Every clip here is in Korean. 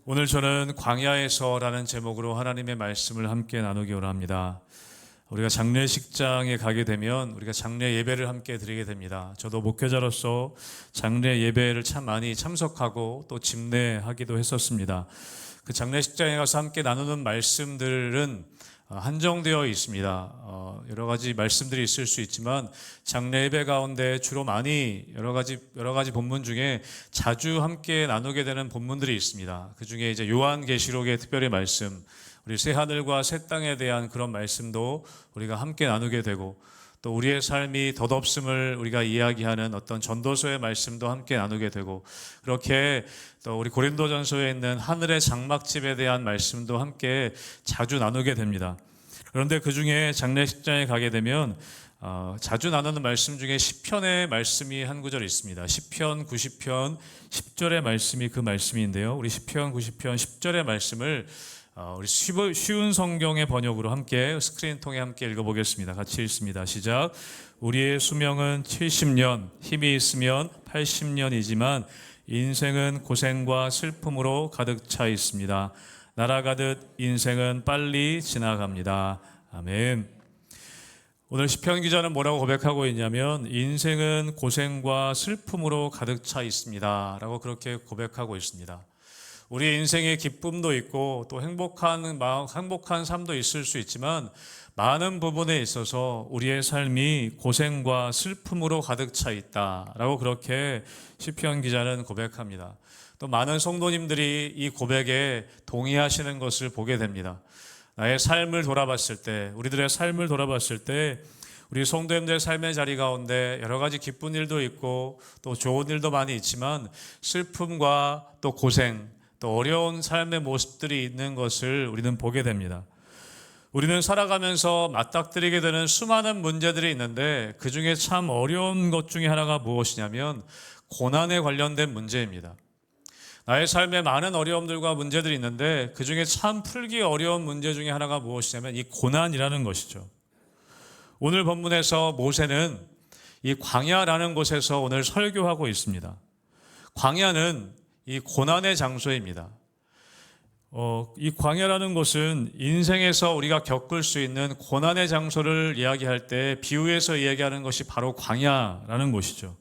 오늘 저는 광야에서라는 제목으로 하나님의 말씀을 함께 나누기 원합니다. 우리가 장례식장에 가게 되면 우리가 장례 예배를 함께 드리게 됩니다. 저도 목회자로서 장례 예배를 참 많이 참석하고 또 집례하기도 했었습니다. 그 장례식장에 가서 함께 나누는 말씀들은 한정되어 있습니다. 여러 가지 말씀들이 있을 수 있지만 장례 예배 가운데 주로 많이 여러 가지 본문 중에 자주 함께 나누게 되는 본문들이 있습니다. 그 중에 이제 요한계시록의 특별히 말씀, 우리 새 하늘과 새 땅에 대한 그런 말씀도 우리가 함께 나누게 되고, 또 우리의 삶이 덧없음을 우리가 이야기하는 어떤 전도서의 말씀도 함께 나누게 되고, 그렇게 또 우리 고린도전서에 있는 하늘의 장막집에 대한 말씀도 함께 자주 나누게 됩니다. 그런데 그 중에 장례식장에 가게 되면 자주 나누는 말씀 중에 시편의 말씀이 한 구절 있습니다. 시편 90편 10절의 말씀이 그 말씀인데요. 우리 시편 90편 10절의 말씀을 우리 쉬운 성경의 번역으로 함께 스크린 통해 함께 읽어보겠습니다. 같이 읽습니다. 시작. 우리의 수명은 70년, 힘이 있으면 80년이지만 인생은 고생과 슬픔으로 가득 차 있습니다. 날아가듯 인생은 빨리 지나갑니다. 아멘. 오늘 시편 기자는 뭐라고 고백하고 있냐면 인생은 고생과 슬픔으로 가득 차 있습니다 라고 그렇게 고백하고 있습니다. 우리 인생에 기쁨도 있고 또 행복한 삶도 있을 수 있지만 많은 부분에 있어서 우리의 삶이 고생과 슬픔으로 가득 차 있다라고 그렇게 시편 기자는 고백합니다. 또 많은 성도님들이 이 고백에 동의하시는 것을 보게 됩니다. 나의 삶을 돌아봤을 때, 우리들의 삶을 돌아봤을 때 우리 성도님들의 삶의 자리 가운데 여러 가지 기쁜 일도 있고 또 좋은 일도 많이 있지만 슬픔과 또 고생, 또 어려운 삶의 모습들이 있는 것을 우리는 보게 됩니다. 우리는 살아가면서 맞닥뜨리게 되는 수많은 문제들이 있는데 그 중에 참 어려운 것 중에 하나가 무엇이냐면 고난에 관련된 문제입니다. 나의 삶에 많은 어려움들과 문제들이 있는데 그 중에 참 풀기 어려운 문제 중에 하나가 무엇이냐면 이 고난이라는 것이죠. 오늘 본문에서 모세는 이 광야라는 곳에서 오늘 설교하고 있습니다. 광야는 이 고난의 장소입니다. 이 광야라는 곳은 인생에서 우리가 겪을 수 있는 고난의 장소를 이야기할 때 비유해서 이야기하는 것이 바로 광야라는 곳이죠.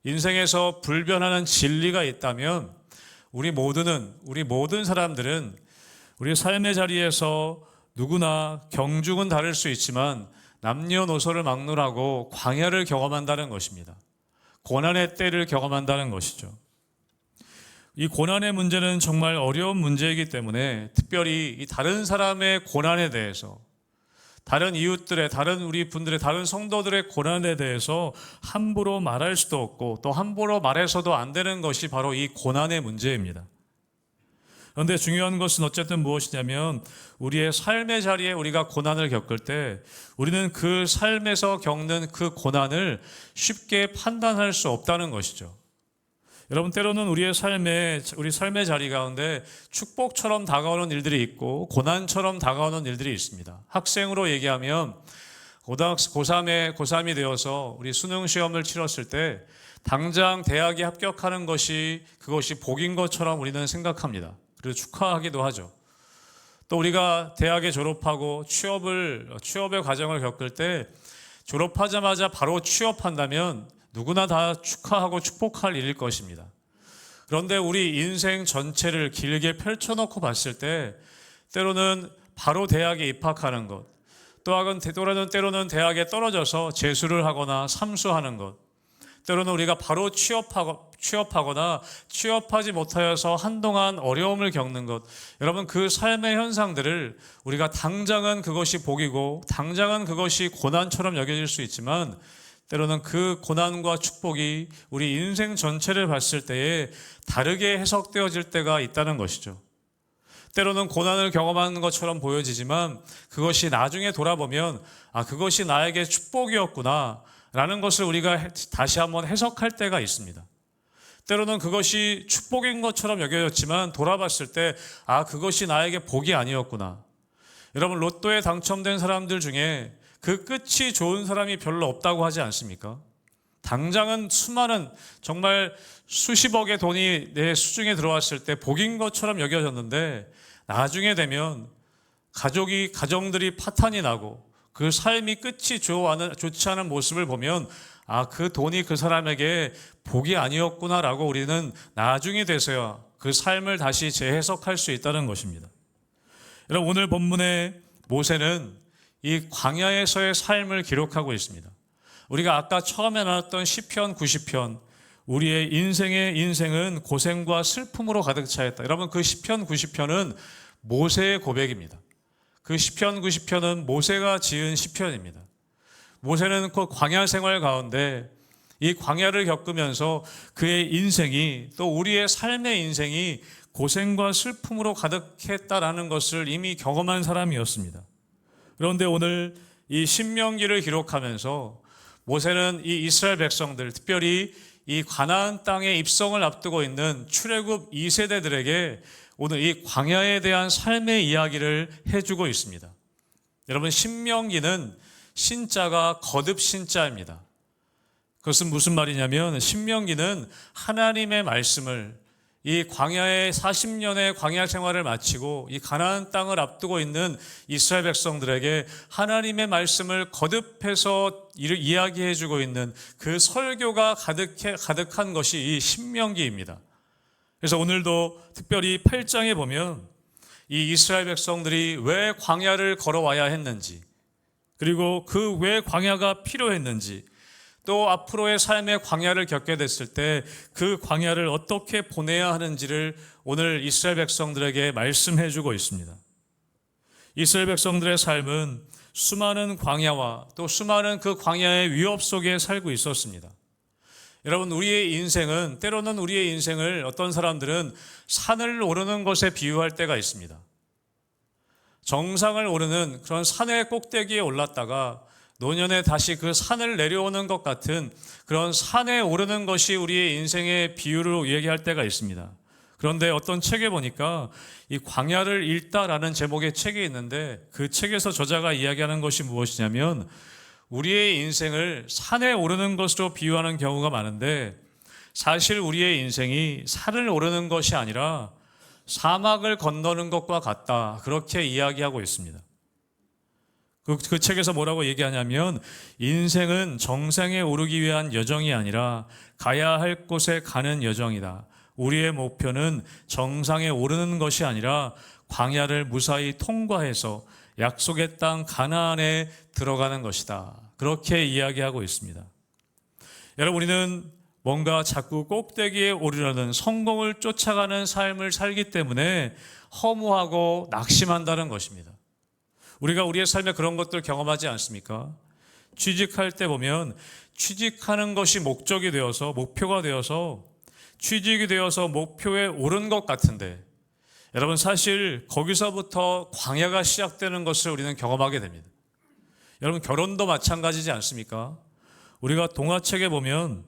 인생에서 불변하는 진리가 있다면 우리 모든 사람들은 우리 삶의 자리에서 누구나 경중은 다를 수 있지만 남녀노소를 막론하고 광야를 경험한다는 것입니다. 고난의 때를 경험한다는 것이죠. 이 고난의 문제는 정말 어려운 문제이기 때문에 특별히 이 다른 사람의 고난에 대해서, 다른 이웃들의, 다른 우리 분들의, 다른 성도들의 고난에 대해서 함부로 말할 수도 없고 또 함부로 말해서도 안 되는 것이 바로 이 고난의 문제입니다. 그런데 중요한 것은 어쨌든 무엇이냐면 우리의 삶의 자리에 우리가 고난을 겪을 때 우리는 그 삶에서 겪는 그 고난을 쉽게 판단할 수 없다는 것이죠. 여러분, 때로는 우리 삶의 자리 가운데 축복처럼 다가오는 일들이 있고 고난처럼 다가오는 일들이 있습니다. 학생으로 얘기하면 고3이 되어서 우리 수능 시험을 치렀을 때 당장 대학에 합격하는 것이 그것이 복인 것처럼 우리는 생각합니다. 그리고 축하하기도 하죠. 또 우리가 대학에 졸업하고 취업의 과정을 겪을 때 졸업하자마자 바로 취업한다면 누구나 다 축하하고 축복할 일일 것입니다. 그런데 우리 인생 전체를 길게 펼쳐놓고 봤을 때 때로는 바로 대학에 입학하는 것, 때로는 대학에 떨어져서 재수를 하거나 삼수하는 것, 때로는 우리가 바로 취업하거나 취업하지 못하여서 한동안 어려움을 겪는 것, 여러분 그 삶의 현상들을 우리가 당장은 그것이 복이고 당장은 그것이 고난처럼 여겨질 수 있지만 때로는 그 고난과 축복이 우리 인생 전체를 봤을 때에 다르게 해석되어질 때가 있다는 것이죠. 때로는 고난을 경험하는 것처럼 보여지지만 그것이 나중에 돌아보면 그것이 나에게 축복이었구나 라는 것을 우리가 다시 한번 해석할 때가 있습니다. 때로는 그것이 축복인 것처럼 여겨졌지만 돌아봤을 때 그것이 나에게 복이 아니었구나. 여러분, 로또에 당첨된 사람들 중에 그 끝이 좋은 사람이 별로 없다고 하지 않습니까? 당장은 수많은 정말 수십억의 돈이 내 수중에 들어왔을 때 복인 것처럼 여겨졌는데 나중에 되면 가정들이 파탄이 나고 그 삶이 끝이 좋지 않은 모습을 보면 그 돈이 그 사람에게 복이 아니었구나라고 우리는 나중에 돼서야 그 삶을 다시 재해석할 수 있다는 것입니다. 여러분, 오늘 본문의 모세는 이 광야에서의 삶을 기록하고 있습니다. 우리가 아까 처음에 나눴던 시편 90편, 우리의 인생은 고생과 슬픔으로 가득 차 있다. 여러분, 그 시편 90편은 모세의 고백입니다. 그 시편 90편은 모세가 지은 시편입니다. 모세는 그 광야 생활 가운데 이 광야를 겪으면서 그의 인생이, 또 우리의 삶의 인생이 고생과 슬픔으로 가득했다라는 것을 이미 경험한 사람이었습니다. 그런데 오늘 이 신명기를 기록하면서 모세는 이 이스라엘 백성들, 특별히 이 가나안 땅에 입성을 앞두고 있는 출애굽 2세대들에게 오늘 이 광야에 대한 삶의 이야기를 해주고 있습니다. 여러분, 신명기는 신자가 거듭 신자입니다. 그것은 무슨 말이냐면 신명기는 하나님의 말씀을 이 광야의 40년의 광야 생활을 마치고 이 가나안 땅을 앞두고 있는 이스라엘 백성들에게 하나님의 말씀을 거듭해서 이야기해 주고 있는 그 설교가 가득한 것이 이 신명기입니다. 그래서 오늘도 특별히 8장에 보면 이 이스라엘 백성들이 왜 광야를 걸어와야 했는지, 그리고 그 왜 광야가 필요했는지, 또 앞으로의 삶의 광야를 겪게 됐을 때 그 광야를 어떻게 보내야 하는지를 오늘 이스라엘 백성들에게 말씀해 주고 있습니다. 이스라엘 백성들의 삶은 수많은 광야와 또 수많은 그 광야의 위협 속에 살고 있었습니다. 여러분, 때로는 우리의 인생을 어떤 사람들은 산을 오르는 것에 비유할 때가 있습니다. 정상을 오르는 그런 산의 꼭대기에 올랐다가 노년에 다시 그 산을 내려오는 것 같은 그런 산에 오르는 것이 우리의 인생의 비유로 얘기할 때가 있습니다. 그런데 어떤 책에 보니까 이 광야를 읽다라는 제목의 책이 있는데 그 책에서 저자가 이야기하는 것이 무엇이냐면 우리의 인생을 산에 오르는 것으로 비유하는 경우가 많은데 사실 우리의 인생이 산을 오르는 것이 아니라 사막을 건너는 것과 같다. 그렇게 이야기하고 있습니다. 그 책에서 뭐라고 얘기하냐면 인생은 정상에 오르기 위한 여정이 아니라 가야 할 곳에 가는 여정이다. 우리의 목표는 정상에 오르는 것이 아니라 광야를 무사히 통과해서 약속의 땅 가나안에 들어가는 것이다. 그렇게 이야기하고 있습니다. 여러분, 우리는 뭔가 자꾸 꼭대기에 오르려는 성공을 쫓아가는 삶을 살기 때문에 허무하고 낙심한다는 것입니다. 우리가 우리의 삶에 그런 것들 경험하지 않습니까? 취직할 때 보면 취직하는 것이 목적이 되어서 목표가 되어서 취직이 되어서 목표에 오른 것 같은데 여러분, 사실 거기서부터 광야가 시작되는 것을 우리는 경험하게 됩니다. 여러분, 결혼도 마찬가지지 않습니까? 우리가 동화책에 보면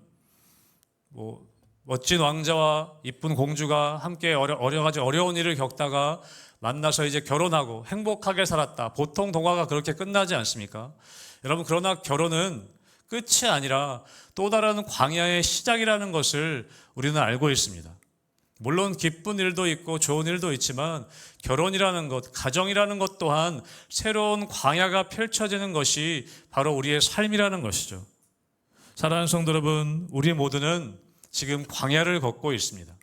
멋진 왕자와 이쁜 공주가 함께 여러 가지 어려운 일을 겪다가 만나서 이제 결혼하고 행복하게 살았다. 보통 동화가 그렇게 끝나지 않습니까? 여러분, 그러나 결혼은 끝이 아니라 또 다른 광야의 시작이라는 것을 우리는 알고 있습니다. 물론 기쁜 일도 있고 좋은 일도 있지만 결혼이라는 것, 가정이라는 것 또한 새로운 광야가 펼쳐지는 것이 바로 우리의 삶이라는 것이죠. 사랑하는 성도 여러분, 우리 모두는 지금 광야를 걷고 있습니다.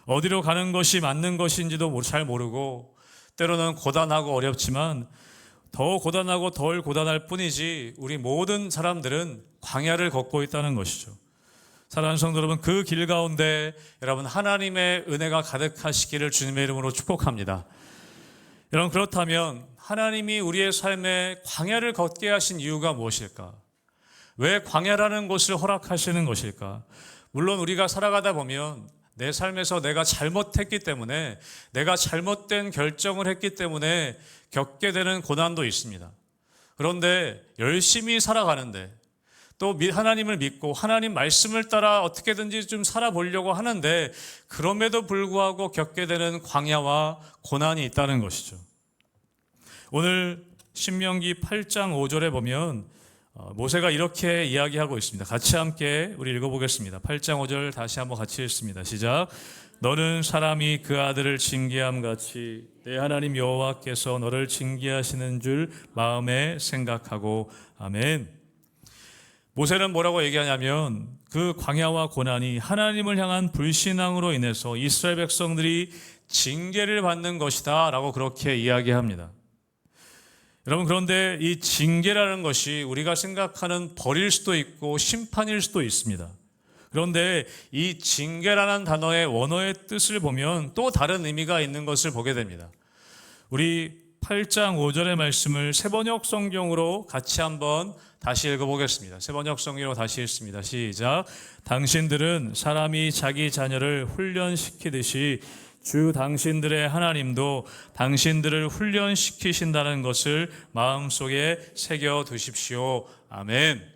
어디로 가는 것이 맞는 것인지도 잘 모르고 때로는 고단하고 어렵지만 더 고단하고 덜 고단할 뿐이지 우리 모든 사람들은 광야를 걷고 있다는 것이죠. 사랑하는 성도 여러분, 그 길 가운데 여러분 하나님의 은혜가 가득하시기를 주님의 이름으로 축복합니다. 여러분, 그렇다면 하나님이 우리의 삶에 광야를 걷게 하신 이유가 무엇일까? 왜 광야라는 곳을 허락하시는 것일까? 물론 우리가 살아가다 보면 내 삶에서 내가 잘못했기 때문에, 내가 잘못된 결정을 했기 때문에 겪게 되는 고난도 있습니다. 그런데 열심히 살아가는데 또 하나님을 믿고 하나님 말씀을 따라 어떻게든지 좀 살아보려고 하는데 그럼에도 불구하고 겪게 되는 광야와 고난이 있다는 것이죠. 오늘 신명기 8장 5절에 보면 모세가 이렇게 이야기하고 있습니다. 같이 함께 우리 읽어보겠습니다. 8장 5절 다시 한번 같이 읽습니다. 시작. 너는 사람이 그 아들을 징계함 같이 내 하나님 여호와께서 너를 징계하시는 줄 마음에 생각하고. 아멘. 모세는 뭐라고 얘기하냐면 그 광야와 고난이 하나님을 향한 불신앙으로 인해서 이스라엘 백성들이 징계를 받는 것이다 라고 그렇게 이야기합니다. 여러분, 그런데 이 징계라는 것이 우리가 생각하는 벌일 수도 있고 심판일 수도 있습니다. 그런데 이 징계라는 단어의 원어의 뜻을 보면 또 다른 의미가 있는 것을 보게 됩니다. 우리 8장 5절의 말씀을 세번역 성경으로 같이 한번 다시 읽어보겠습니다. 세번역 성경으로 다시 읽습니다. 시작. 당신들은 사람이 자기 자녀를 훈련시키듯이 주 당신들의 하나님도 당신들을 훈련시키신다는 것을 마음속에 새겨두십시오. 아멘.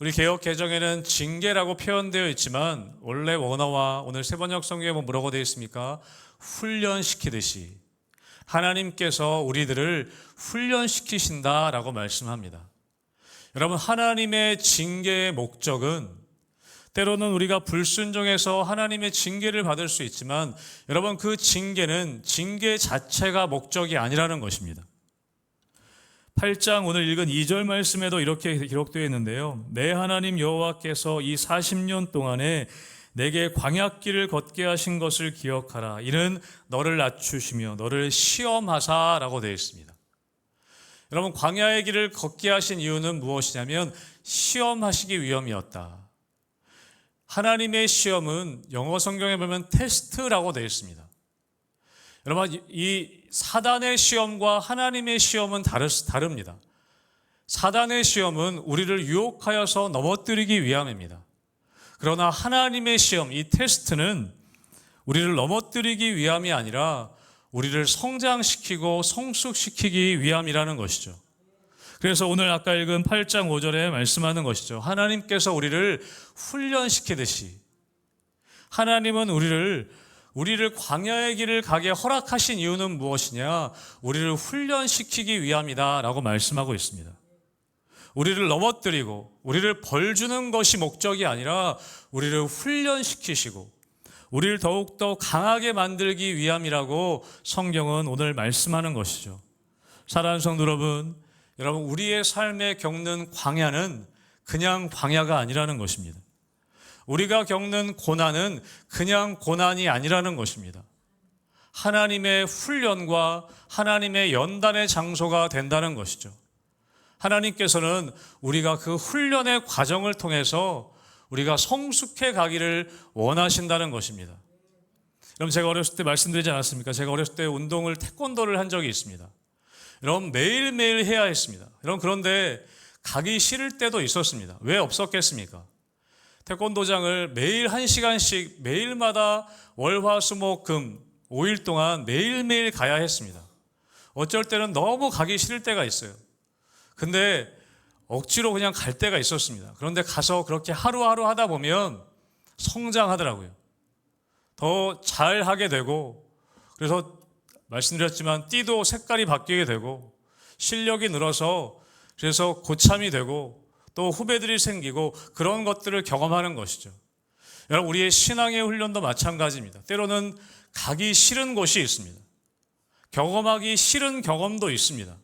우리 개역 개정에는 징계라고 표현되어 있지만 원래 원어와 오늘 세번역 성경에 뭐라고 되어 있습니까? 훈련시키듯이 하나님께서 우리들을 훈련시키신다라고 말씀합니다. 여러분, 하나님의 징계의 목적은 때로는 우리가 불순종해서 하나님의 징계를 받을 수 있지만 여러분, 그 징계는 징계 자체가 목적이 아니라는 것입니다. 8장 오늘 읽은 2절 말씀에도 이렇게 기록되어 있는데요. 내 하나님 여호와께서 이 40년 동안에 내게 광야길을 걷게 하신 것을 기억하라. 이는 너를 낮추시며 너를 시험하사라고 되어 있습니다. 여러분, 광야의 길을 걷게 하신 이유는 무엇이냐면 시험하시기 위함이었다. 하나님의 시험은 영어 성경에 보면 테스트라고 되어 있습니다. 여러분, 이 사단의 시험과 하나님의 시험은 다릅니다. 사단의 시험은 우리를 유혹하여서 넘어뜨리기 위함입니다. 그러나 하나님의 시험, 이 테스트는 우리를 넘어뜨리기 위함이 아니라 우리를 성장시키고 성숙시키기 위함이라는 것이죠. 그래서 오늘 아까 읽은 8장 5절에 말씀하는 것이죠. 하나님께서 우리를 훈련시키듯이 하나님은 우리를 광야의 길을 가게 허락하신 이유는 무엇이냐? 우리를 훈련시키기 위함이다 라고 말씀하고 있습니다. 우리를 넘어뜨리고 우리를 벌주는 것이 목적이 아니라 우리를 훈련시키시고 우리를 더욱더 강하게 만들기 위함이라고 성경은 오늘 말씀하는 것이죠. 사랑하는 성도 여러분, 우리의 삶에 겪는 광야는 그냥 광야가 아니라는 것입니다. 우리가 겪는 고난은 그냥 고난이 아니라는 것입니다. 하나님의 훈련과 하나님의 연단의 장소가 된다는 것이죠. 하나님께서는 우리가 그 훈련의 과정을 통해서 우리가 성숙해 가기를 원하신다는 것입니다. 여러분, 제가 어렸을 때 말씀드리지 않았습니까? 제가 어렸을 때 태권도를 한 적이 있습니다. 여러분, 매일매일 해야 했습니다. 여러분, 그런데 가기 싫을 때도 있었습니다. 왜 없었겠습니까? 태권도장을 매일 1시간씩 매일마다 월, 화, 수, 목, 금 5일 동안 매일매일 가야 했습니다. 어쩔 때는 너무 가기 싫을 때가 있어요. 근데 억지로 그냥 갈 때가 있었습니다. 그런데 가서 그렇게 하루하루 하다 보면 성장하더라고요. 더 잘하게 되고, 그래서 말씀드렸지만 띠도 색깔이 바뀌게 되고 실력이 늘어서 그래서 고참이 되고 또 후배들이 생기고 그런 것들을 경험하는 것이죠. 여러분, 우리의 신앙의 훈련도 마찬가지입니다. 때로는 가기 싫은 곳이 있습니다. 경험하기 싫은 경험도 있습니다.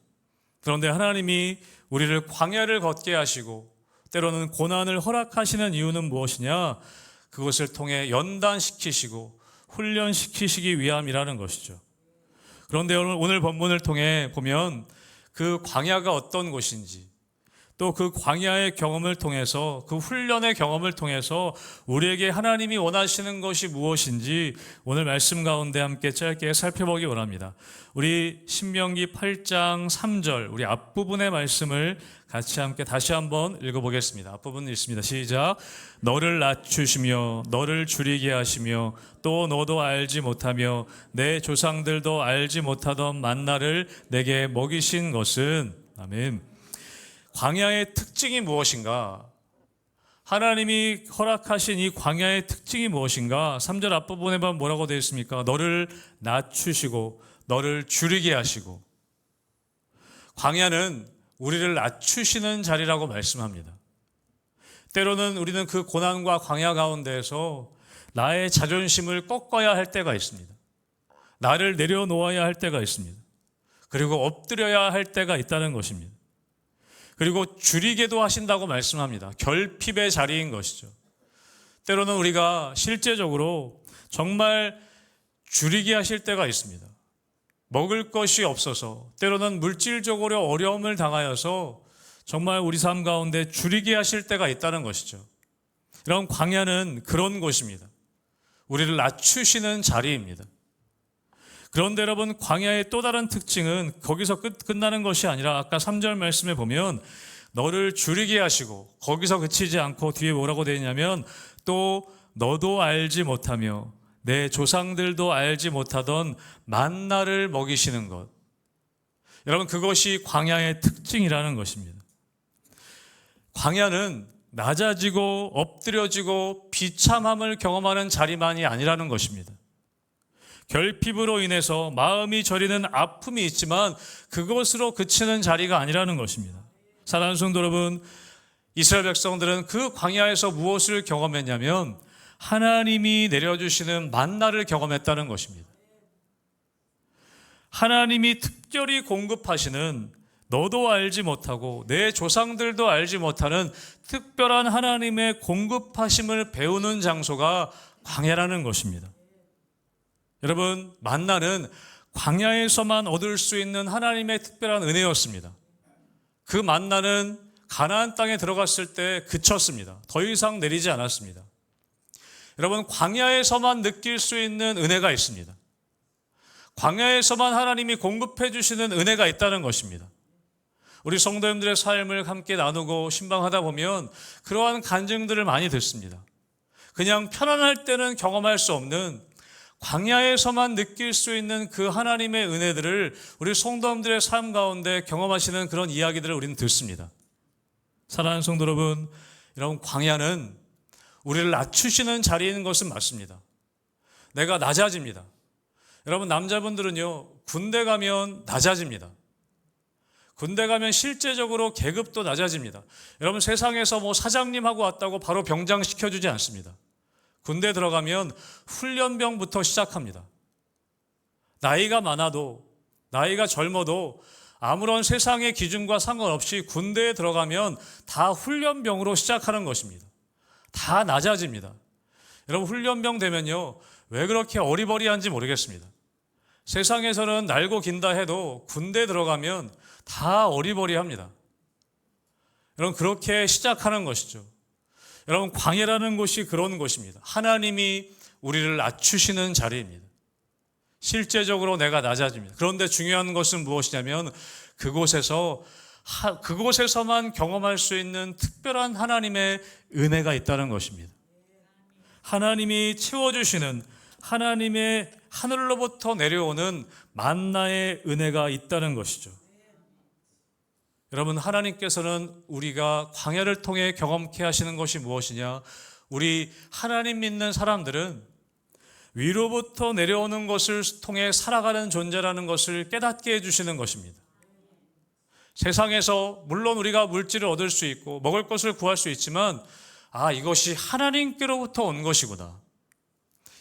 그런데 하나님이 우리를 광야를 걷게 하시고 때로는 고난을 허락하시는 이유는 무엇이냐? 그것을 통해 연단시키시고 훈련시키시기 위함이라는 것이죠. 그런데 오늘 본문을 통해 보면 그 광야가 어떤 곳인지, 또 그 광야의 경험을 통해서, 그 훈련의 경험을 통해서 우리에게 하나님이 원하시는 것이 무엇인지 오늘 말씀 가운데 함께 짧게 살펴보기 원합니다. 우리 신명기 8장 3절, 우리 앞부분의 말씀을 같이 함께 다시 한번 읽어보겠습니다. 앞부분 읽습니다. 시작. 너를 낮추시며 너를 줄이게 하시며 또 너도 알지 못하며 내 조상들도 알지 못하던 만나를 내게 먹이신 것은. 아멘. 광야의 특징이 무엇인가? 하나님이 허락하신 이 광야의 특징이 무엇인가? 3절 앞부분에 보면 뭐라고 되어 있습니까? 너를 낮추시고 너를 줄이게 하시고. 광야는 우리를 낮추시는 자리라고 말씀합니다. 때로는 우리는 그 고난과 광야 가운데에서 나의 자존심을 꺾어야 할 때가 있습니다. 나를 내려놓아야 할 때가 있습니다. 그리고 엎드려야 할 때가 있다는 것입니다. 그리고 줄이게도 하신다고 말씀합니다. 결핍의 자리인 것이죠. 때로는 우리가 실제적으로 정말 줄이게 하실 때가 있습니다. 먹을 것이 없어서, 때로는 물질적으로 어려움을 당하여서 정말 우리 삶 가운데 줄이게 하실 때가 있다는 것이죠. 이런 광야는 그런 곳입니다. 우리를 낮추시는 자리입니다. 그런데 여러분, 광야의 또 다른 특징은 거기서 끝나는 것이 아니라 아까 3절 말씀에 보면 너를 줄이게 하시고, 거기서 그치지 않고 뒤에 뭐라고 되어 있냐면 또 너도 알지 못하며 내 조상들도 알지 못하던 만나를 먹이시는 것. 여러분, 그것이 광야의 특징이라는 것입니다. 광야는 낮아지고 엎드려지고 비참함을 경험하는 자리만이 아니라는 것입니다. 결핍으로 인해서 마음이 저리는 아픔이 있지만 그것으로 그치는 자리가 아니라는 것입니다. 사랑하는 성도 여러분, 이스라엘 백성들은 그 광야에서 무엇을 경험했냐면 하나님이 내려주시는 만나를 경험했다는 것입니다. 하나님이 특별히 공급하시는, 너도 알지 못하고 내 조상들도 알지 못하는 특별한 하나님의 공급하심을 배우는 장소가 광야라는 것입니다. 여러분, 만나는 광야에서만 얻을 수 있는 하나님의 특별한 은혜였습니다. 그 만나는 가나안 땅에 들어갔을 때 그쳤습니다. 더 이상 내리지 않았습니다. 여러분, 광야에서만 느낄 수 있는 은혜가 있습니다. 광야에서만 하나님이 공급해 주시는 은혜가 있다는 것입니다. 우리 성도님들의 삶을 함께 나누고 신방하다 보면 그러한 간증들을 많이 듣습니다. 그냥 편안할 때는 경험할 수 없는 광야에서만 느낄 수 있는 그 하나님의 은혜들을 우리 성도님들의 삶 가운데 경험하시는 그런 이야기들을 우리는 듣습니다. 사랑하는 성도 여러분, 이런 광야는 우리를 낮추시는 자리인 것은 맞습니다. 내가 낮아집니다. 여러분, 남자분들은요, 군대 가면 낮아집니다. 군대 가면 실제적으로 계급도 낮아집니다. 여러분, 세상에서 뭐 사장님하고 왔다고 바로 병장 시켜주지 않습니다. 군대 들어가면 훈련병부터 시작합니다. 나이가 많아도, 나이가 젊어도 아무런 세상의 기준과 상관없이 군대에 들어가면 다 훈련병으로 시작하는 것입니다. 다 낮아집니다. 여러분, 훈련병 되면요, 왜 그렇게 어리버리한지 모르겠습니다. 세상에서는 날고 긴다 해도 군대에 들어가면 다 어리버리합니다. 여러분, 그렇게 시작하는 것이죠. 여러분, 광야라는 곳이 그런 곳입니다. 하나님이 우리를 낮추시는 자리입니다. 실제적으로 내가 낮아집니다. 그런데 중요한 것은 무엇이냐면 그곳에서만 경험할 수 있는 특별한 하나님의 은혜가 있다는 것입니다. 하나님이 채워주시는, 하나님의 하늘로부터 내려오는 만나의 은혜가 있다는 것이죠. 여러분, 하나님께서는 우리가 광야를 통해 경험케 하시는 것이 무엇이냐? 우리 하나님 믿는 사람들은 위로부터 내려오는 것을 통해 살아가는 존재라는 것을 깨닫게 해주시는 것입니다. 세상에서 물론 우리가 물질을 얻을 수 있고 먹을 것을 구할 수 있지만, 이것이 하나님께로부터 온 것이구나.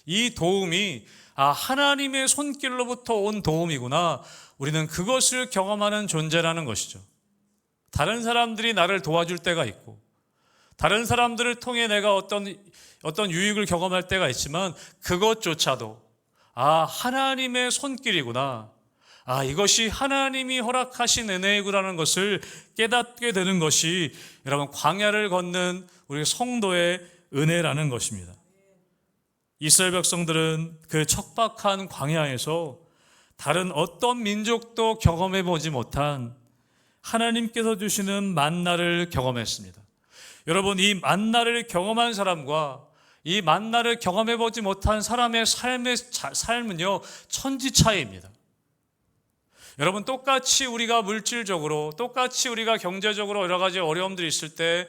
이 도움이 하나님의 손길로부터 온 도움이구나. 우리는 그것을 경험하는 존재라는 것이죠. 다른 사람들이 나를 도와줄 때가 있고, 다른 사람들을 통해 내가 어떤 유익을 경험할 때가 있지만, 그것조차도 하나님의 손길이구나, 이것이 하나님이 허락하신 은혜이구라는 것을 깨닫게 되는 것이 여러분, 광야를 걷는 우리 성도의 은혜라는 것입니다. 이스라엘 백성들은 그 척박한 광야에서 다른 어떤 민족도 경험해 보지 못한 하나님께서 주시는 만나를 경험했습니다. 여러분, 이 만나를 경험한 사람과 이 만나를 경험해 보지 못한 사람의 삶은요, 천지 차이입니다. 여러분, 똑같이 우리가 물질적으로, 똑같이 우리가 경제적으로 여러 가지 어려움들이 있을 때,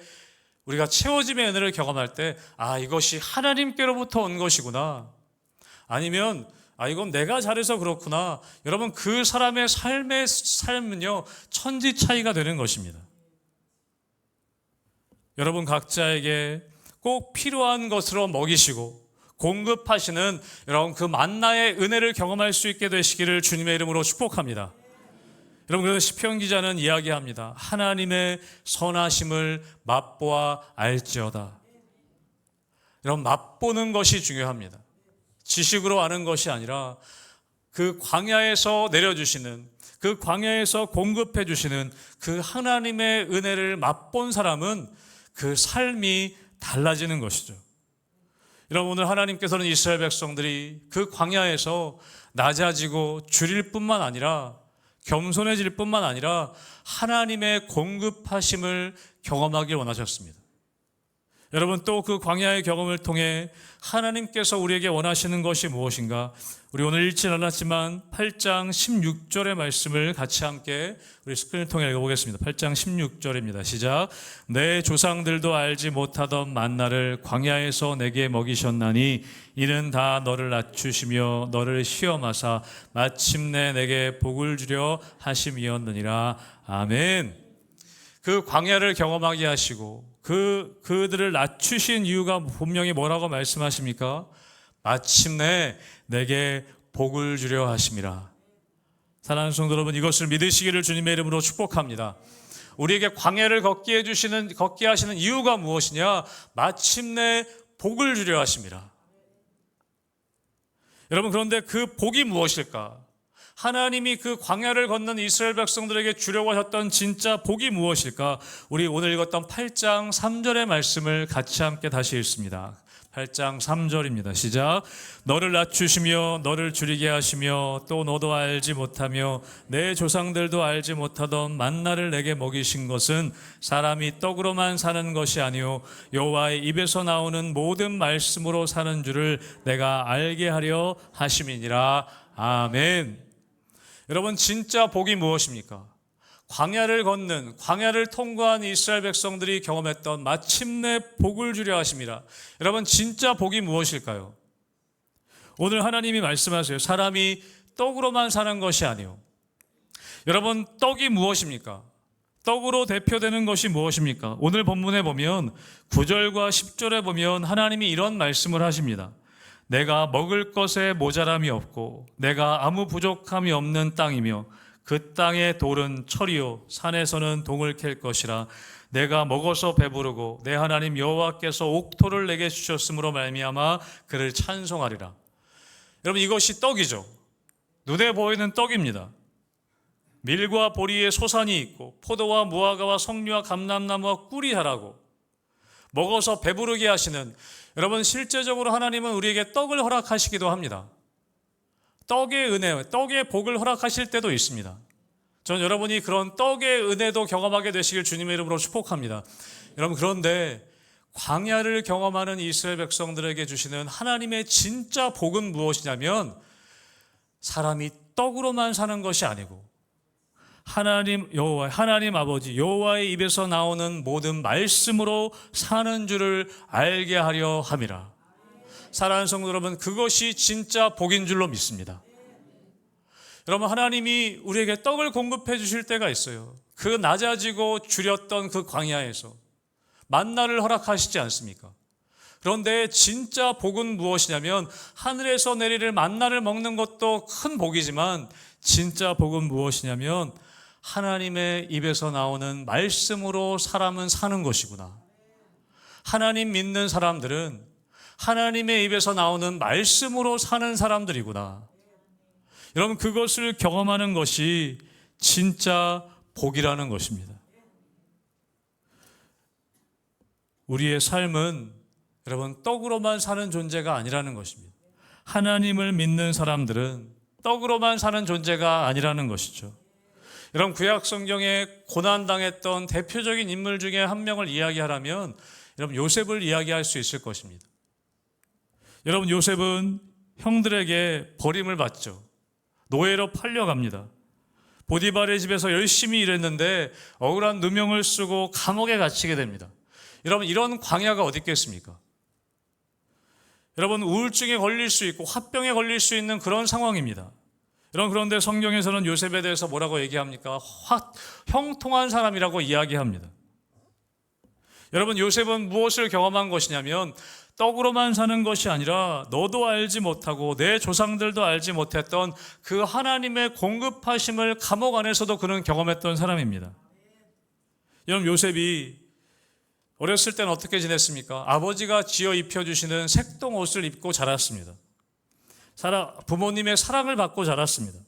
우리가 채워짐의 은혜를 경험할 때, 이것이 하나님께로부터 온 것이구나. 아니면 이건 내가 잘해서 그렇구나. 여러분, 그 사람의 삶은요, 천지 차이가 되는 것입니다. 여러분 각자에게 꼭 필요한 것으로 먹이시고 공급하시는 여러분 그 만나의 은혜를 경험할 수 있게 되시기를 주님의 이름으로 축복합니다. 여러분, 그래서 시편 기자는 이야기합니다. 하나님의 선하심을 맛보아 알지어다. 여러분, 맛보는 것이 중요합니다. 지식으로 아는 것이 아니라 그 광야에서 내려주시는, 그 광야에서 공급해 주시는 그 하나님의 은혜를 맛본 사람은 그 삶이 달라지는 것이죠. 여러분, 오늘 하나님께서는 이스라엘 백성들이 그 광야에서 낮아지고 줄일 뿐만 아니라 겸손해질 뿐만 아니라 하나님의 공급하심을 경험하길 원하셨습니다. 여러분, 또 그 광야의 경험을 통해 하나님께서 우리에게 원하시는 것이 무엇인가? 우리 오늘 읽지 않았지만 8장 16절의 말씀을 같이 함께 우리 스크린을 통해 읽어보겠습니다. 8장 16절입니다. 시작. 내 조상들도 알지 못하던 만나를 광야에서 내게 먹이셨나니 이는 다 너를 낮추시며 너를 시험하사 마침내 내게 복을 주려 하심이었느니라. 아멘. 그 광야를 경험하게 하시고 그들을 낮추신 이유가 분명히 뭐라고 말씀하십니까? 마침내 내게 복을 주려 하심이라. 사랑하는 성도 여러분, 이것을 믿으시기를 주님의 이름으로 축복합니다. 우리에게 광야를 걷게 하시는 이유가 무엇이냐? 마침내 복을 주려 하심이라. 여러분, 그런데 그 복이 무엇일까? 하나님이 그 광야를 걷는 이스라엘 백성들에게 주려고 하셨던 진짜 복이 무엇일까? 우리 오늘 읽었던 8장 3절의 말씀을 같이 함께 다시 읽습니다. 8장 3절입니다. 시작. 너를 낮추시며 너를 줄이게 하시며 또 너도 알지 못하며 내 조상들도 알지 못하던 만나를 내게 먹이신 것은 사람이 떡으로만 사는 것이 아니요 여호와의 입에서 나오는 모든 말씀으로 사는 줄을 내가 알게 하려 하심이니라. 아멘. 여러분, 진짜 복이 무엇입니까? 광야를 통과한 이스라엘 백성들이 경험했던 마침내 복을 주려 하심이라. 여러분, 진짜 복이 무엇일까요? 오늘 하나님이 말씀하세요. 사람이 떡으로만 사는 것이 아니요. 여러분, 떡이 무엇입니까? 떡으로 대표되는 것이 무엇입니까? 오늘 본문에 보면 9절과 10절에 보면 하나님이 이런 말씀을 하십니다. 내가 먹을 것에 모자람이 없고 내가 아무 부족함이 없는 땅이며 그 땅의 돌은 철이요 산에서는 동을 캘 것이라. 내가 먹어서 배부르고 내 하나님 여호와께서 옥토를 내게 주셨으므로 말미암아 그를 찬송하리라. 여러분, 이것이 떡이죠. 눈에 보이는 떡입니다. 밀과 보리에 소산이 있고 포도와 무화과와 석류와 감람나무와 꿀이 자라고 먹어서 배부르게 하시는, 여러분, 실제적으로 하나님은 우리에게 떡을 허락하시기도 합니다. 떡의 은혜, 떡의 복을 허락하실 때도 있습니다. 전 여러분이 그런 떡의 은혜도 경험하게 되시길 주님의 이름으로 축복합니다. 여러분, 그런데 광야를 경험하는 이스라엘 백성들에게 주시는 하나님의 진짜 복은 무엇이냐면 사람이 떡으로만 사는 것이 아니고 하나님 아버지 여호와의 입에서 나오는 모든 말씀으로 사는 줄을 알게 하려 함이라. 사랑하는 성도 여러분, 그것이 진짜 복인 줄로 믿습니다. 여러분, 하나님이 우리에게 떡을 공급해 주실 때가 있어요. 그 낮아지고 줄였던 그 광야에서 만나를 허락하시지 않습니까? 그런데 진짜 복은 무엇이냐면 하늘에서 내리를 만나를 먹는 것도 큰 복이지만 진짜 복은 무엇이냐면 하나님의 입에서 나오는 말씀으로 사람은 사는 것이구나. 하나님 믿는 사람들은 하나님의 입에서 나오는 말씀으로 사는 사람들이구나. 여러분, 그것을 경험하는 것이 진짜 복이라는 것입니다. 우리의 삶은 여러분 떡으로만 사는 존재가 아니라는 것입니다. 하나님을 믿는 사람들은 떡으로만 사는 존재가 아니라는 것이죠. 여러분, 구약 성경에 고난당했던 대표적인 인물 중에 한 명을 이야기하라면 여러분 요셉을 이야기할 수 있을 것입니다. 여러분, 요셉은 형들에게 버림을 받죠. 노예로 팔려갑니다. 보디발의 집에서 열심히 일했는데 억울한 누명을 쓰고 감옥에 갇히게 됩니다. 여러분, 이런 광야가 어디 있겠습니까? 여러분, 우울증에 걸릴 수 있고 화병에 걸릴 수 있는 그런 상황입니다. 여러분, 그런데 성경에서는 요셉에 대해서 뭐라고 얘기합니까? 형통한 사람이라고 이야기합니다. 여러분, 요셉은 무엇을 경험한 것이냐면 떡으로만 사는 것이 아니라 너도 알지 못하고 내 조상들도 알지 못했던 그 하나님의 공급하심을 감옥 안에서도 그는 경험했던 사람입니다. 여러분, 요셉이 어렸을 때는 어떻게 지냈습니까? 아버지가 지어 입혀주시는 색동 옷을 입고 자랐습니다. 부모님의 사랑을 받고 자랐습니다.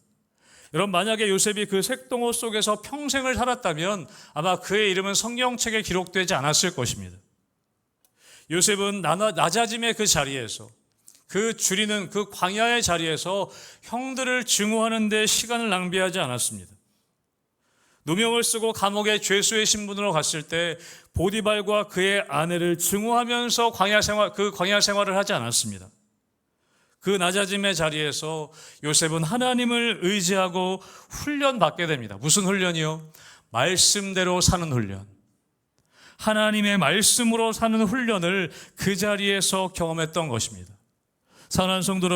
여러분, 만약에 요셉이 그 색동 옷 속에서 평생을 살았다면 아마 그의 이름은 성경책에 기록되지 않았을 것입니다. 요셉은 낮아짐의 그 자리에서, 그 줄이는 그 광야의 자리에서 형들을 증오하는 데 시간을 낭비하지 않았습니다. 누명을 쓰고 감옥에 죄수의 신분으로 갔을 때 보디발과 그의 아내를 증오하면서 광야 생활을 하지 않았습니다. 그 낮아짐의 자리에서 요셉은 하나님을 의지하고 훈련받게 됩니다. 무슨 훈련이요? 말씀대로 사는 훈련. 하나님의 말씀으로 사는 훈련을 그 자리에서 경험했던 것입니다. 사랑하는 성도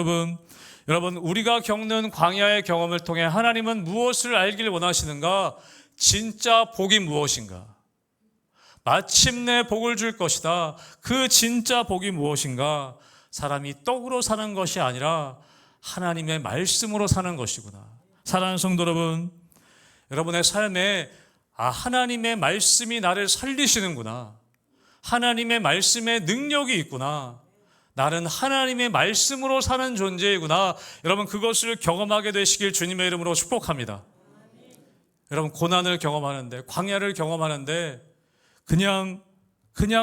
여러분, 우리가 겪는 광야의 경험을 통해 하나님은 무엇을 알길 원하시는가? 진짜 복이 무엇인가? 마침내 복을 줄 것이다. 그 진짜 복이 무엇인가? 사람이 떡으로 사는 것이 아니라 하나님의 말씀으로 사는 것이구나. 사랑하는 성도 여러분의 삶에 하나님의 말씀이 나를 살리시는구나. 하나님의 말씀에 능력이 있구나. 나는 하나님의 말씀으로 사는 존재이구나. 여러분, 그것을 경험하게 되시길 주님의 이름으로 축복합니다. 여러분, 고난을 경험하는데, 광야를 경험하는데 그냥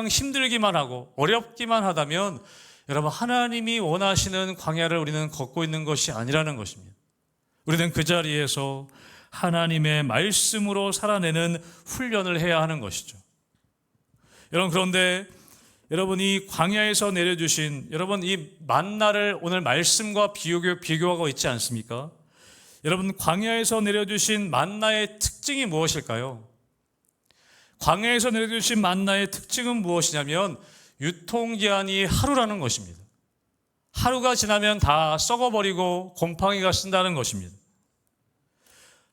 힘들기만 하고 어렵기만 하다면 여러분, 하나님이 원하시는 광야를 우리는 걷고 있는 것이 아니라는 것입니다. 우리는 그 자리에서 하나님의 말씀으로 살아내는 훈련을 해야 하는 것이죠. 여러분, 그런데 여러분이 광야에서 내려주신 여러분 이 만나를 오늘 말씀과 비교하고 있지 않습니까? 여러분, 광야에서 내려주신 만나의 특징이 무엇일까요? 광야에서 내려주신 만나의 특징은 무엇이냐면 유통기한이 하루라는 것입니다. 하루가 지나면 다 썩어버리고 곰팡이가 쓴다는 것입니다.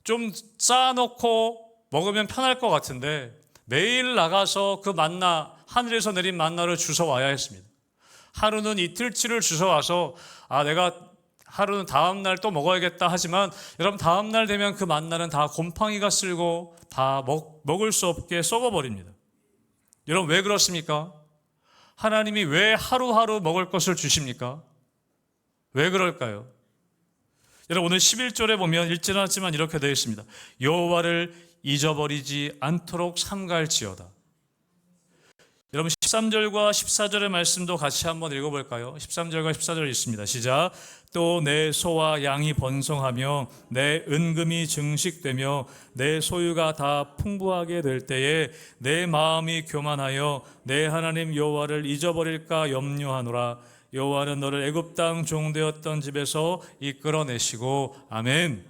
좀 쌓아놓고 먹으면 편할 것 같은데 매일 나가서 그 만나, 하늘에서 내린 만나를 주워와야 했습니다. 하루는 이틀치를 주워와서 내가 하루는 다음 날 또 먹어야겠다 하지만 여러분, 다음 날 되면 그 만나는 다 곰팡이가 쓸고 다 먹을 수 없게 썩어버립니다. 여러분, 왜 그렇습니까? 하나님이 왜 하루하루 먹을 것을 주십니까? 왜 그럴까요? 여러분, 오늘 11절에 보면 읽지는 않지만 이렇게 되어 있습니다. 여호와를 잊어버리지 않도록 삼갈지어다. 여러분, 13절과 14절의 말씀도 같이 한번 읽어볼까요? 13절과 14절 있습니다. 시작. 또 내 소와 양이 번성하며 내 은금이 증식되며 내 소유가 다 풍부하게 될 때에 내 마음이 교만하여 내 하나님 여호와를 잊어버릴까 염려하노라. 여호와는 너를 애굽 땅 종되었던 집에서 이끌어내시고. 아멘.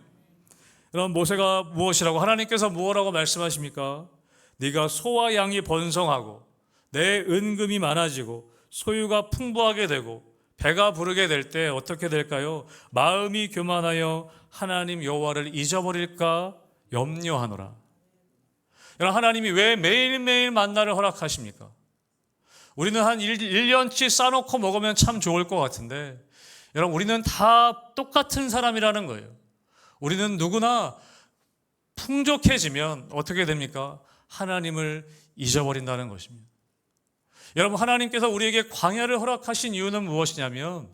그럼 모세가 무엇이라고, 하나님께서 무엇이라고 말씀하십니까? 네가 소와 양이 번성하고 내 은금이 많아지고 소유가 풍부하게 되고 배가 부르게 될 때 어떻게 될까요? 마음이 교만하여 하나님 여호와를 잊어버릴까 염려하노라. 여러분, 하나님이 왜 매일매일 만나를 허락하십니까? 우리는 한 1년치 싸놓고 먹으면 참 좋을 것 같은데 여러분, 우리는 다 똑같은 사람이라는 거예요. 우리는 누구나 풍족해지면 어떻게 됩니까? 하나님을 잊어버린다는 것입니다. 여러분, 하나님께서 우리에게 광야를 허락하신 이유는 무엇이냐면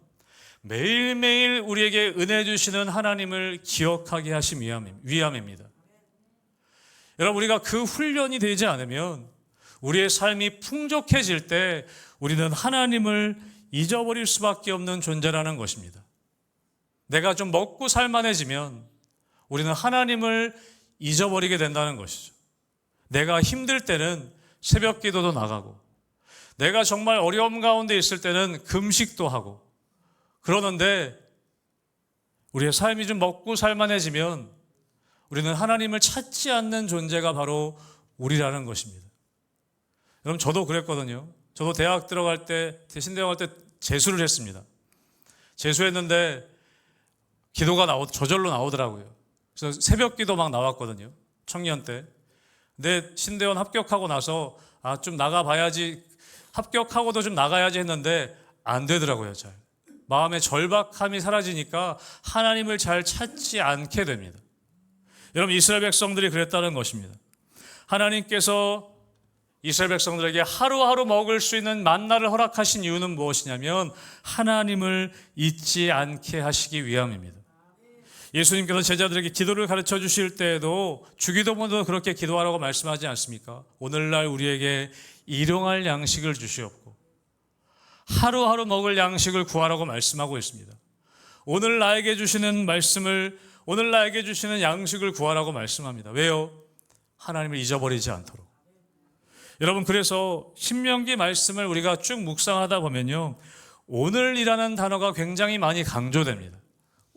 매일매일 우리에게 은혜 주시는 하나님을 기억하게 하심 위함입니다. 여러분, 우리가 그 훈련이 되지 않으면 우리의 삶이 풍족해질 때 우리는 하나님을 잊어버릴 수밖에 없는 존재라는 것입니다. 내가 좀 먹고 살만해지면 우리는 하나님을 잊어버리게 된다는 것이죠. 내가 힘들 때는 새벽 기도도 나가고 내가 정말 어려움 가운데 있을 때는 금식도 하고 그러는데 우리의 삶이 좀 먹고 살만해지면 우리는 하나님을 찾지 않는 존재가 바로 우리라는 것입니다. 여러분, 저도 그랬거든요. 저도 대학 들어갈 때, 신대학 갈 때 재수를 했습니다. 재수했는데 기도가 저절로 나오더라고요. 그래서 새벽 기도 막 나왔거든요. 청년 때. 근데 신대원 합격하고 나서 좀 나가봐야지, 합격하고도 좀 나가야지 했는데 안 되더라고요. 잘. 마음의 절박함이 사라지니까 하나님을 잘 찾지 않게 됩니다. 여러분, 이스라엘 백성들이 그랬다는 것입니다. 하나님께서 이스라엘 백성들에게 하루하루 먹을 수 있는 만나를 허락하신 이유는 무엇이냐면 하나님을 잊지 않게 하시기 위함입니다. 예수님께서 제자들에게 기도를 가르쳐 주실 때에도 주기도문도 그렇게 기도하라고 말씀하지 않습니까? 오늘날 우리에게 일용할 양식을 주시옵고 하루하루 먹을 양식을 구하라고 말씀하고 있습니다. 오늘 나에게 주시는 말씀을, 오늘 나에게 주시는 양식을 구하라고 말씀합니다. 왜요? 하나님을 잊어버리지 않도록. 여러분, 그래서 신명기 말씀을 우리가 쭉 묵상하다 보면요, 오늘이라는 단어가 굉장히 많이 강조됩니다.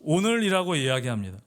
오늘이라고 이야기합니다.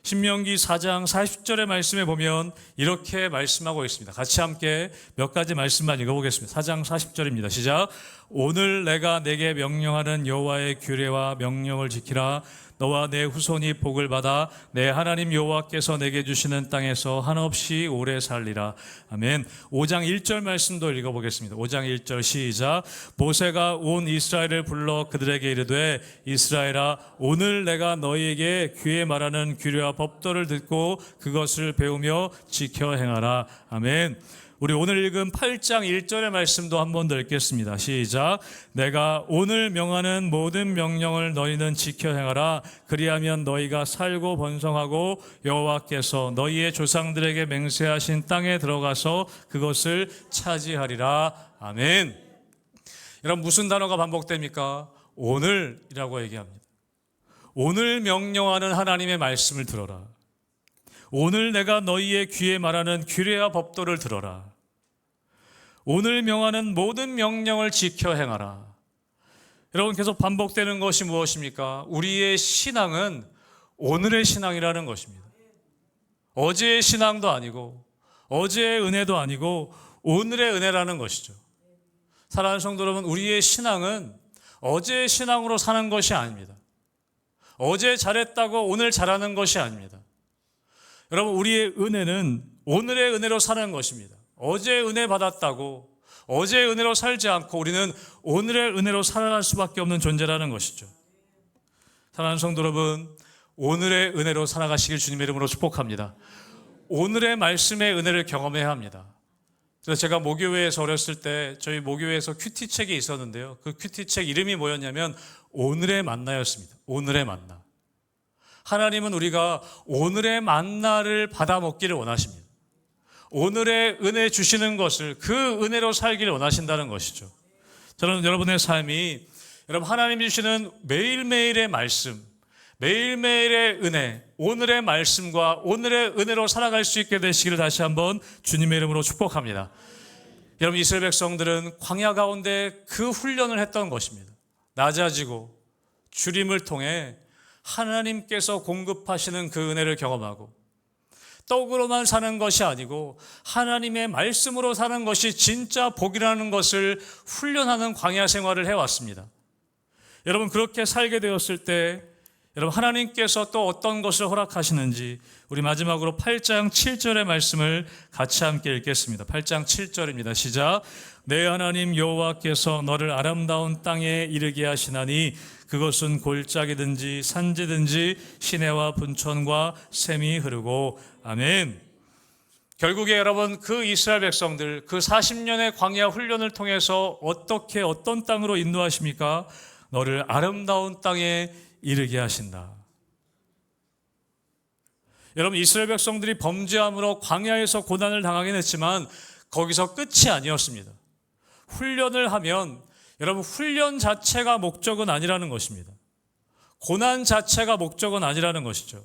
신명기 4장 40절의 말씀에 보면 이렇게 말씀하고 있습니다. 같이 함께 몇 가지 말씀만 읽어보겠습니다. 4장 40절입니다. 시작. 오늘 내가 내게 명령하는 여호와의 규례와 명령을 지키라. 너와 내 후손이 복을 받아 내 하나님 여호와께서 내게 주시는 땅에서 한없이 오래 살리라. 아멘. 5장 1절 말씀도 읽어보겠습니다. 5장 1절 시작. 모세가 온 이스라엘을 불러 그들에게 이르되 이스라엘아, 오늘 내가 너희에게 귀에 말하는 규례와 법도를 듣고 그것을 배우며 지켜 행하라. 아멘. 우리 오늘 읽은 8장 1절의 말씀도 한 번 더 읽겠습니다. 시작. 내가 오늘 명하는 모든 명령을 너희는 지켜 행하라. 그리하면 너희가 살고 번성하고 여호와께서 너희의 조상들에게 맹세하신 땅에 들어가서 그것을 차지하리라. 아멘. 여러분, 무슨 단어가 반복됩니까? 오늘이라고 얘기합니다. 오늘 명령하는 하나님의 말씀을 들어라. 오늘 내가 너희의 귀에 말하는 규례와 법도를 들어라. 오늘 명하는 모든 명령을 지켜 행하라. 여러분, 계속 반복되는 것이 무엇입니까? 우리의 신앙은 오늘의 신앙이라는 것입니다. 어제의 신앙도 아니고 어제의 은혜도 아니고 오늘의 은혜라는 것이죠. 사랑하는 성도 여러분, 우리의 신앙은 어제의 신앙으로 사는 것이 아닙니다. 어제 잘했다고 오늘 잘하는 것이 아닙니다. 여러분, 우리의 은혜는 오늘의 은혜로 사는 것입니다. 어제의 은혜 받았다고 어제의 은혜로 살지 않고 우리는 오늘의 은혜로 살아갈 수밖에 없는 존재라는 것이죠. 사랑하는 성도 여러분, 오늘의 은혜로 살아가시길 주님의 이름으로 축복합니다. 오늘의 말씀의 은혜를 경험해야 합니다. 그래서 제가 모교회에서 어렸을 때 저희 모교회에서 큐티책이 있었는데요. 그 큐티책 이름이 뭐였냐면 오늘의 만나였습니다. 오늘의 만나. 하나님은 우리가 오늘의 만나를 받아 먹기를 원하십니다. 오늘의 은혜 주시는 것을 그 은혜로 살기를 원하신다는 것이죠. 저는 여러분의 삶이 여러분 하나님이 주시는 매일매일의 말씀, 매일매일의 은혜, 오늘의 말씀과 오늘의 은혜로 살아갈 수 있게 되시기를 다시 한번 주님의 이름으로 축복합니다. 여러분, 이스라엘 백성들은 광야 가운데 그 훈련을 했던 것입니다. 낮아지고 주림을 통해 하나님께서 공급하시는 그 은혜를 경험하고 떡으로만 사는 것이 아니고 하나님의 말씀으로 사는 것이 진짜 복이라는 것을 훈련하는 광야 생활을 해왔습니다. 여러분, 그렇게 살게 되었을 때 여러분 하나님께서 또 어떤 것을 허락하시는지 우리 마지막으로 8장 7절의 말씀을 같이 함께 읽겠습니다. 8장 7절입니다. 시작. 내 하나님 여호와께서 너를 아름다운 땅에 이르게 하시나니 그것은 골짜기든지 산지든지 시내와 분천과 샘이 흐르고. 아멘. 결국에 여러분, 그 이스라엘 백성들 그 40년의 광야 훈련을 통해서 어떻게 어떤 땅으로 인도하십니까? 너를 아름다운 땅에 이르게 하신다. 여러분, 이스라엘 백성들이 범죄함으로 광야에서 고난을 당하긴 했지만 거기서 끝이 아니었습니다. 훈련을 하면 여러분, 훈련 자체가 목적은 아니라는 것입니다. 고난 자체가 목적은 아니라는 것이죠.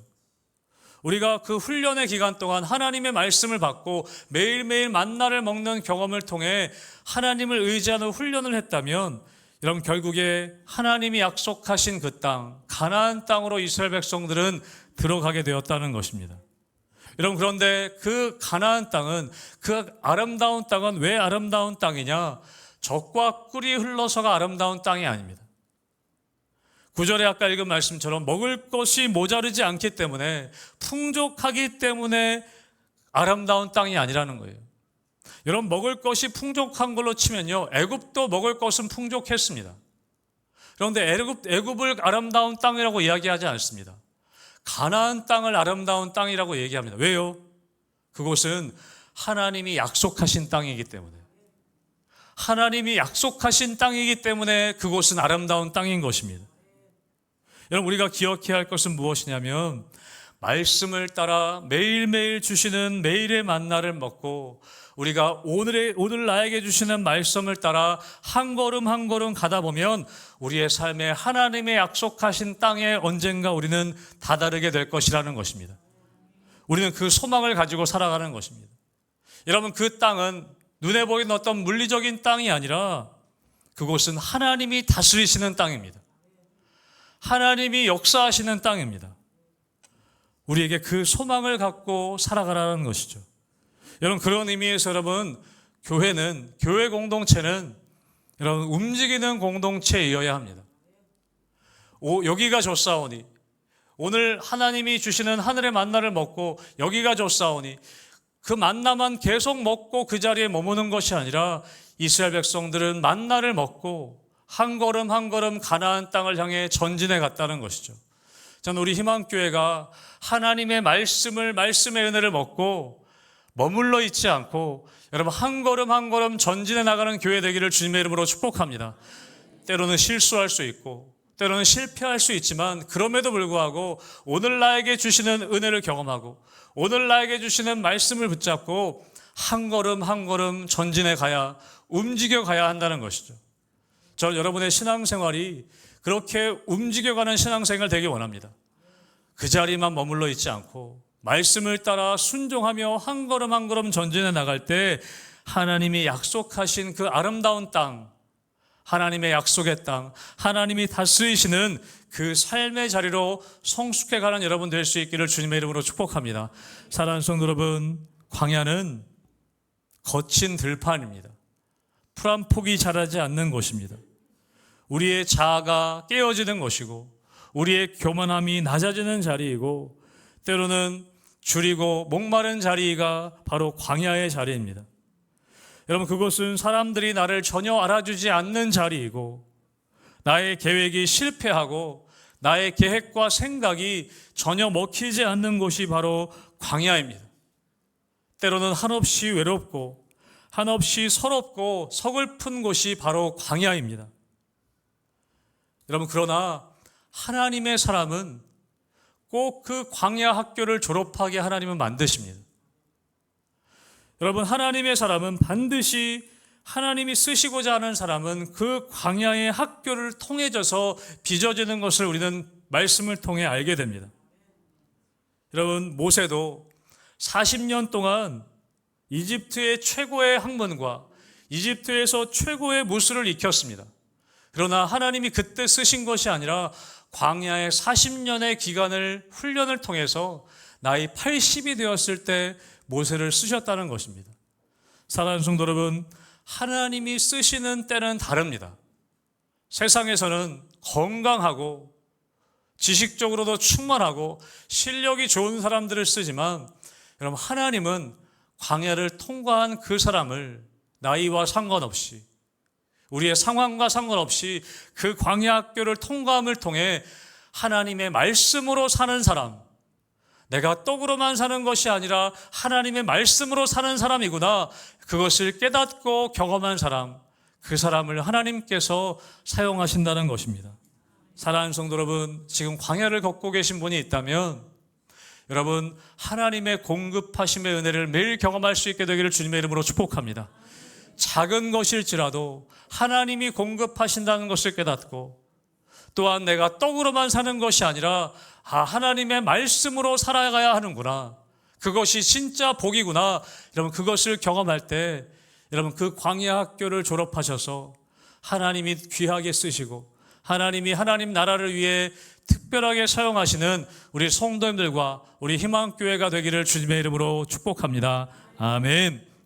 우리가 그 훈련의 기간 동안 하나님의 말씀을 받고 매일매일 만나를 먹는 경험을 통해 하나님을 의지하는 훈련을 했다면 여러분, 결국에 하나님이 약속하신 그 땅, 가나안 땅으로 이스라엘 백성들은 들어가게 되었다는 것입니다. 여러분, 그런데 그 가나안 땅은, 그 아름다운 땅은 왜 아름다운 땅이냐? 젖과 꿀이 흘러서가 아름다운 땅이 아닙니다. 구절에 아까 읽은 말씀처럼 먹을 것이 모자르지 않기 때문에, 풍족하기 때문에 아름다운 땅이 아니라는 거예요. 여러분, 먹을 것이 풍족한 걸로 치면요, 애굽도 먹을 것은 풍족했습니다. 그런데 애굽을 아름다운 땅이라고 이야기하지 않습니다. 가나안 땅을 아름다운 땅이라고 얘기합니다. 왜요? 그곳은 하나님이 약속하신 땅이기 때문에, 하나님이 약속하신 땅이기 때문에 그곳은 아름다운 땅인 것입니다. 여러분, 우리가 기억해야 할 것은 무엇이냐면, 말씀을 따라 매일매일 주시는 매일의 만나를 먹고, 우리가 오늘 나에게 주시는 말씀을 따라 한 걸음 한 걸음 가다 보면 우리의 삶에 하나님의 약속하신 땅에 언젠가 우리는 다다르게 될 것이라는 것입니다. 우리는 그 소망을 가지고 살아가는 것입니다. 여러분, 그 땅은 눈에 보이는 어떤 물리적인 땅이 아니라 그곳은 하나님이 다스리시는 땅입니다. 하나님이 역사하시는 땅입니다. 우리에게 그 소망을 갖고 살아가라는 것이죠. 여러분, 그런 의미에서 여러분, 교회 공동체는 여러분 움직이는 공동체이어야 합니다. 여기가 좋사오니, 오늘 하나님이 주시는 하늘의 만나를 먹고 여기가 좋사오니, 그 만나만 계속 먹고 그 자리에 머무는 것이 아니라 이스라엘 백성들은 만나를 먹고 한 걸음 한 걸음 가나안 땅을 향해 전진해 갔다는 것이죠. 저는 우리 희망교회가 하나님의 말씀의 은혜를 먹고 머물러 있지 않고 여러분 한 걸음 한 걸음 전진해 나가는 교회 되기를 주님의 이름으로 축복합니다. 때로는 실수할 수 있고 때로는 실패할 수 있지만, 그럼에도 불구하고 오늘 나에게 주시는 은혜를 경험하고 오늘 나에게 주시는 말씀을 붙잡고 한 걸음 한 걸음 전진해 가야, 움직여 가야 한다는 것이죠. 저는 여러분의 신앙생활이 그렇게 움직여가는 신앙생활 되기 원합니다. 그 자리만 머물러 있지 않고 말씀을 따라 순종하며 한 걸음 한 걸음 전진해 나갈 때 하나님이 약속하신 그 아름다운 땅, 하나님의 약속의 땅, 하나님이 다스리시는 그 삶의 자리로 성숙해가는 여러분 될 수 있기를 주님의 이름으로 축복합니다. 사랑하는 성도 여러분, 광야는 거친 들판입니다. 풀 한 폭이 자라지 않는 곳입니다. 우리의 자아가 깨어지는 것이고 우리의 교만함이 낮아지는 자리이고 때로는 줄이고 목마른 자리가 바로 광야의 자리입니다. 여러분, 그것은 사람들이 나를 전혀 알아주지 않는 자리이고 나의 계획이 실패하고 나의 계획과 생각이 전혀 먹히지 않는 곳이 바로 광야입니다. 때로는 한없이 외롭고 한없이 서럽고 서글픈 곳이 바로 광야입니다. 여러분, 그러나 하나님의 사람은 꼭 그 광야 학교를 졸업하게 하나님은 만드십니다. 여러분, 하나님의 사람은 반드시 하나님이 쓰시고자 하는 사람은 그 광야의 학교를 통해져서 빚어지는 것을 우리는 말씀을 통해 알게 됩니다. 여러분, 모세도 40년 동안 이집트의 최고의 학문과 이집트에서 최고의 무술을 익혔습니다. 그러나 하나님이 그때 쓰신 것이 아니라 광야의 40년의 기간을 훈련을 통해서 나이 80이 되었을 때 모세를 쓰셨다는 것입니다. 사랑하는 성도 여러분, 하나님이 쓰시는 때는 다릅니다. 세상에서는 건강하고 지식적으로도 충만하고 실력이 좋은 사람들을 쓰지만, 여러분, 하나님은 광야를 통과한 그 사람을 나이와 상관없이, 우리의 상황과 상관없이 그 광야 학교를 통과함을 통해 하나님의 말씀으로 사는 사람, 내가 떡으로만 사는 것이 아니라 하나님의 말씀으로 사는 사람이구나, 그것을 깨닫고 경험한 사람, 그 사람을 하나님께서 사용하신다는 것입니다. 사랑하는 성도 여러분, 지금 광야를 걷고 계신 분이 있다면 여러분, 하나님의 공급하심의 은혜를 매일 경험할 수 있게 되기를 주님의 이름으로 축복합니다. 작은 것일지라도 하나님이 공급하신다는 것을 깨닫고, 또한 내가 떡으로만 사는 것이 아니라 하나님의 말씀으로 살아가야 하는구나, 그것이 진짜 복이구나, 여러분, 그것을 경험할 때 여러분, 그 광야 학교를 졸업하셔서 하나님이 귀하게 쓰시고 하나님이 하나님 나라를 위해 특별하게 사용하시는 우리 성도님들과 우리 희망교회가 되기를 주님의 이름으로 축복합니다. 아멘.